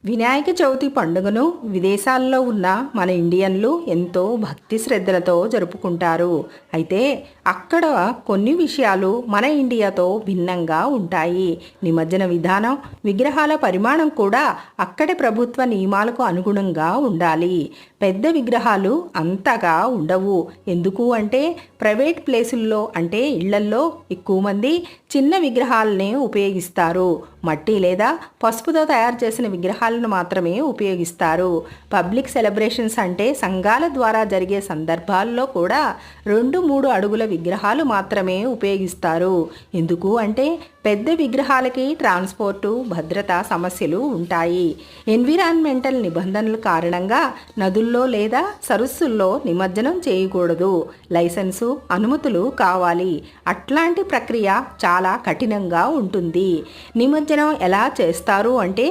వినాయక చవితి పండుగను విదేశాల్లో ఉన్న మన ఇండియన్లు ఎంతో భక్తి శ్రద్ధలతో జరుపుకుంటారు. అయితే అక్కడ కొన్ని విషయాలు మన ఇండియాతో భిన్నంగా ఉంటాయి. నిమజ్జన విధానం, విగ్రహాల పరిమాణం కూడా అక్కడి ప్రభుత్వ నియమాలకు అనుగుణంగా ఉండాలి. పెద్ద విగ్రహాలు అంతగా ఉండవు. ఎందుకు అంటే ప్రైవేట్ ప్లేసుల్లో అంటే ఇళ్లల్లో ఎక్కువ మంది చిన్న విగ్రహాలనే ఉపయోగిస్తారు. మట్టి లేదా పసుపుతో తయారు చేసిన విగ్రహాలను మాత్రమే ఉపయోగిస్తారు. పబ్లిక్ సెలబ్రేషన్స్ అంటే సంఘాల ద్వారా జరిగే సందర్భాల్లో కూడా 2-3 అడుగుల విగ్రహాలు మాత్రమే ఉపయోగిస్తారు. ఎందుకు అంటే పెద్ద విగ్రహాలకి ట్రాన్స్పోర్టు, భద్రతా సమస్యలు ఉంటాయి. ఎన్విరాన్మెంటల్ నిబంధనల కారణంగా నదుల్లో లేదా సరస్సుల్లో నిమజ్జనం చేయకూడదు. లైసెన్సు, అనుమతులు కావాలి. అట్లాంటి ప్రక్రియ చాలా కఠినంగా ఉంటుంది. నిమజ్జనం ఎలా చేస్తారు అంటే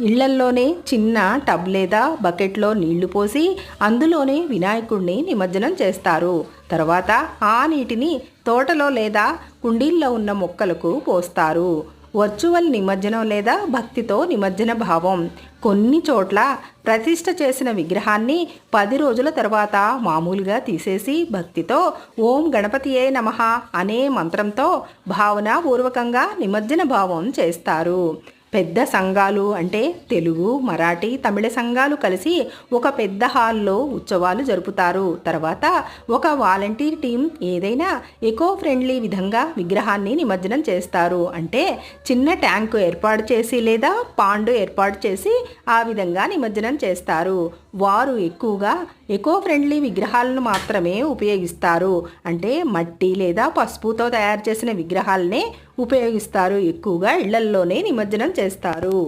ఇళ్లల్లోనే చిన్న టబ్ లేదా బకెట్లో నీళ్లు పోసి అందులోనే వినాయకుడిని నిమజ్జనం చేస్తారు. తర్వాత ఆ నీటిని తోటలో లేదా కుండీల్లో ఉన్న మొక్కలకు పోస్తారు. వర్చువల్ నిమజ్జనం లేదా భక్తితో నిమజ్జన భావం. కొన్ని చోట్ల ప్రతిష్ఠ చేసిన విగ్రహాన్ని 10 రోజుల తర్వాత మామూలుగా తీసేసి భక్తితో ఓం గణపతియే నమః అనే మంత్రంతో భావనాపూర్వకంగా నిమజ్జన భావం చేస్తారు. పెద్ద సంఘాలు అంటే తెలుగు, మరాఠీ, తమిళ సంఘాలు కలిసి ఒక పెద్ద హాల్లో ఉత్సవాలు జరుపుతారు. తర్వాత ఒక వాలంటీర్ టీం ఏదైనా ఎకో ఫ్రెండ్లీ విధంగా విగ్రహాన్ని నిమజ్జనం చేస్తారు. అంటే చిన్న ట్యాంకు ఏర్పాటు చేసి లేదా పాండు ఏర్పాటు చేసి ఆ విధంగా నిమజ్జనం చేస్తారు. వారు ఎక్కువగా ఎకో ఫ్రెండ్లీ విగ్రహాలను మాత్రమే ఉపయోగిస్తారు. అంటే మట్టి లేదా పసుపుతో తయారు చేసిన విగ్రహాలనే ఉపయోగిస్తారు. ఎక్కువగా ఇళ్లల్లోనే నిమజ్జనం చేస్తారు.